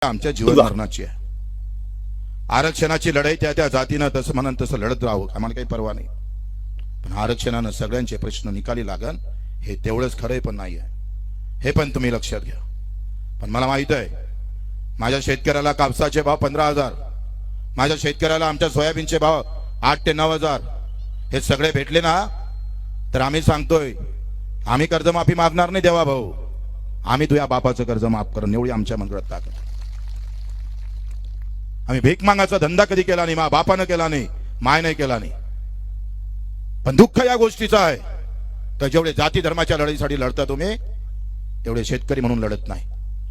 आमच्या जीवन मरणाची आहे. आरक्षणाची लढाई त्या जातीनं तसं म्हणून तसं लढत राहावं, आम्हाला काही परवा नाही. पण आरक्षणानं सगळ्यांचे प्रश्न निकाली लागन हे तेवढंच खरंय पण नाही आहे, हे पण तुम्ही लक्षात घ्या. पण मला माहित आहे माझ्या शेतकऱ्याला कापसाचे भाव 15,000, माझ्या शेतकऱ्याला आमच्या सोयाबीनचे भाव 8 ते 9,000 हे सगळे भेटले ना तर आम्ही सांगतोय आम्ही कर्जमाफी मागणार नाही देवा भाऊ, आम्ही तुझ्या बापाचं कर्ज माफ करून एवढी आमच्या मंदिरात ताकद. आम्ही भीक मागायचा धंदा कधी केला नाही, मा बापानं केला नाही, माय नाही केला नाही. पण दुःख या गोष्टीचं आहे तर जेवढे जाती धर्माच्या लढाईसाठी लढता तुम्ही तेवढे शेतकरी म्हणून लढत नाही,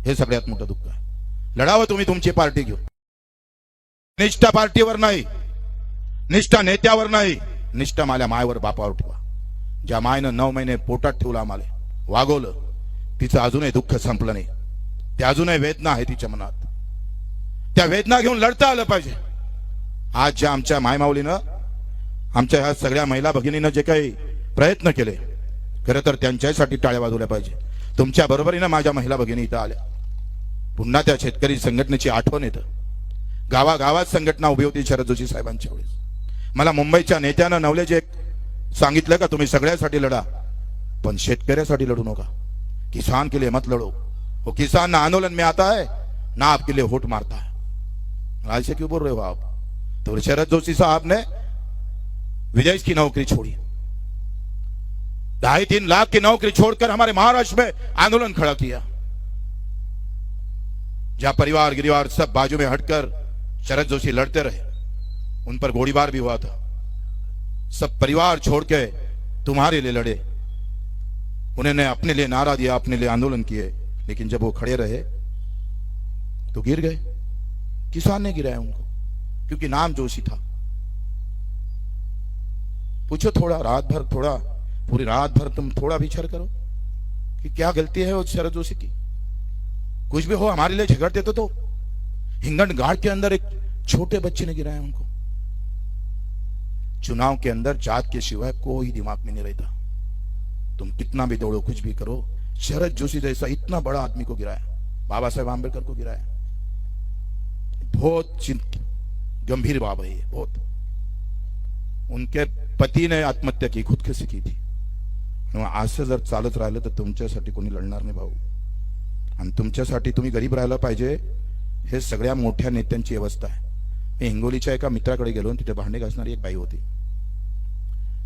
हे सगळ्यात मोठं दुःख आहे. लढावं तुम्ही तुमची पार्टी घेऊन, निष्ठा पार्टीवर नाही, निष्ठा नेत्यावर नाही, निष्ठा माझ्या मायवर बापावर ठेवा. ज्या मायनं 9 महिने पोटात ठेवलं आम्हाला वागवलं, तिचं अजूनही दुःख संपलं नाही, ते अजूनही वेदना आहे तिच्या मनात. त्या वेदना घेऊन लढता आलं पाहिजे. आज ज्या आमच्या मायमाऊलीनं आमच्या ह्या सगळ्या महिला भगिनीनं जे काही प्रयत्न केले खरं तर त्यांच्यासाठी टाळ्या वाजवल्या पाहिजे. तुमच्या बरोबरीनं माझ्या महिला भगिनी इथं आल्या. पुन्हा त्या शेतकरी संघटनेची आठवण येतं. गावागावात संघटना उभी होती शरद जोशी साहेबांच्या वेळेस. मला मुंबईच्या नेत्यानं नवलेजे सांगितलं का तुम्ही सगळ्यासाठी लढा पण शेतकऱ्यासाठी लढू नका. किसान के लिए मत लड़ो, वो किसान ना आंदोलन में आता है ना आपके लिए वोट मारता है. ऐसे क्यों बोल रहे हो आप? तो शरद जोशी साहब ने विजय की नौकरी छोड़ी, 2.5-3 लाख की नौकरी छोड़कर हमारे महाराष्ट्र में आंदोलन खड़ा किया. जहां परिवार गिरिवार सब बाजू में हटकर शरद जोशी लड़ते रहे, उन पर गोलीबार भी हुआ था. सब परिवार छोड़ के तुम्हारे लिए लड़े, उन्होंने अपने लिए नारा दिया, अपने लिए आंदोलन किए, लेकिन जब वो खड़े रहे तो गिर गए. किसान ने गिराया उनको क्योंकि नाम जोशी था. पूछो थोड़ा रात भर, थोड़ा पूरी रात भर तुम थोड़ा विचार करो कि क्या गलती है वो शरद जोशी की. कुछ भी हो हमारे लिए झगड़ते तो हिंगन घाट के अंदर एक छोटे बच्चे ने गिराया उनको. चुनाव के अंदर जात के सिवाय कोई दिमाग में नहीं रहता. तुम कितना भी दौड़ो, कुछ भी करो, शरद जोशी जैसा इतना बड़ा आदमी को गिराया, बाबा साहेब आंबेडकर को गिराया. बहुत गंभीर बात है ये, बहुत. उनके पति ने आत्महत्या की, खुदकुशी की थी. असं जर चालत राहिलं तर तुमच्यासाठी कोणी लढणार नाही भाऊ. आणि तुमच्यासाठी तुम्ही गरीब राहायला पाहिजे, हे सगळ्या मोठ्या नेत्यांची व्यवस्था आहे. मी हिंगोलीच्या एका मित्राकडे गेलो, तिथे भांडे घासणारी एक बाई होती.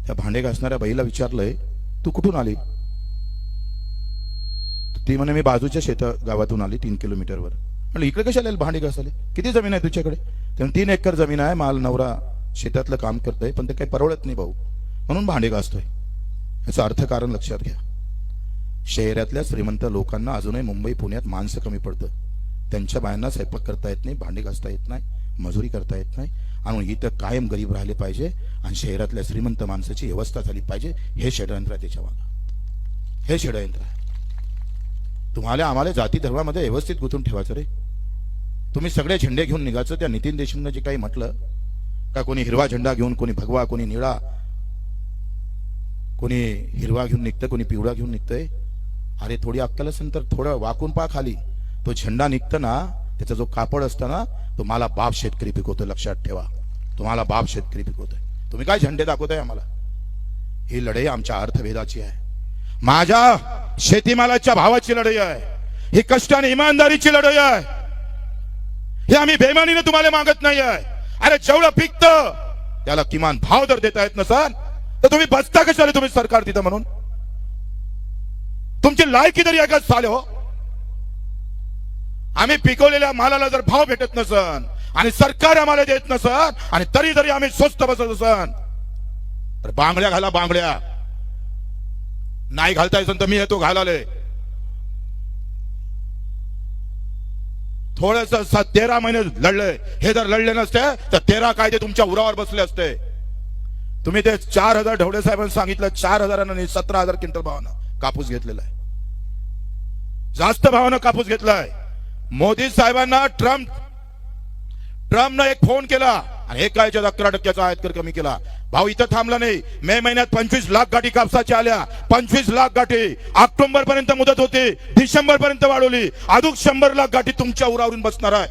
त्या भांडे घासणाऱ्या बाईला विचारलंय तू कुठून आली? ती म्हणे मी बाजूच्या गावातून आली 3 किलोमीटरवर. म्हणलं इकडे कशाला भांडे घासाले, किती जमीन आहे तुझ्याकडे? तेव्हा 3 एकर जमीन आहे, माल नवरा शेतातलं काम करतोय पण ते काही परवडत नाही भाऊ, म्हणून भांडे घासतोय. याचं अर्थ कारण लक्षात घ्या. शहरातल्या श्रीमंत लोकांना अजूनही मुंबई पुण्यात माणसं कमी पडतं. त्यांच्या बायांना स्वयंपाक करता येत नाही, भांडे घासता येत नाही, मजुरी करता येत नाही, आणि इथं कायम गरीब राहिले पाहिजे आणि शहरातल्या श्रीमंत माणसाची व्यवस्था झाली पाहिजे. हे षडयंत्र आहे त्याच्या मागं, हे षडयंत्र आहे. तुम्हाला आम्हाला जाती धर्मामध्ये व्यवस्थित गुंतून ठेवायचं रे. तुम्ही सगळे झेंडे घेऊन निघायचं. त्या नितीन देशमुखनं जे काही म्हटलं का कोणी हिरवा झेंडा घेऊन, कोणी भगवा, कोणी निळा, कोणी हिरवा घेऊन निघतं, कोणी पिवळा घेऊन निघतंय. अरे थोडी अक्कल असेल तर थोडं वाकून पा खाली. तो झेंडा निघतं ना, त्याचा जो कापड असतं ना, तो मला बाप शेतकरी पिकवतोय, लक्षात ठेवा. तुम्हाला बाप शेतकरी पिकवतोय. तुम्ही काय झेंडे दाखवताय आम्हाला? ही लढाई आमच्या अर्थभेदाची आहे, माझ्या शेतीमालाच्या भावाची लढाई आहे, ही कष्ट आणि इमानदारीची लढाई आहे. हे आम्ही बेमानीने तुम्हाला मागत नाही आहे. अरे जेवढं पिकतं त्याला किमान भाव जर देता येत नसाल तर तुम्ही बसता कशाला तुम्ही सरकार तिथं म्हणून? तुमची लायकी तरी एकाच चाले हो. आम्ही पिकवलेल्या मालाला जर भाव भेटत नसन आणि सरकार आम्हाला देत नसन आणि तरी जरी आम्ही स्वस्त बसत असन तर बांगड्या घाला, बांगड्या नाही घालता येत तर मी येतो घालाले. थोडस 13 महिने लढले, हे जर लढले नसते तर 13 कायदे तुमच्या उरावर बसले असते. तुम्ही ते 4,000 ढवळे साहेबांनी सांगितलं 4,000 17,000 क्विंटल भावानं कापूस घेतलेला आहे, जास्त भावानं कापूस घेतलाय. मोदी साहेबांना ट्रम्पनं एक फोन केला आणि एकाच्या 11% आयात कमी केला. भाऊ इथं थांबला नाही. मे महिन्यात 25 लाख गाठी कापसाच्या आल्या. 25 लाख गाठी ऑक्टोबर पर्यंत मुदत होती, डिसेंबर पर्यंत वाढवली. अजून 100 लाख गाठी तुमच्या उरावरून बसणार आहे.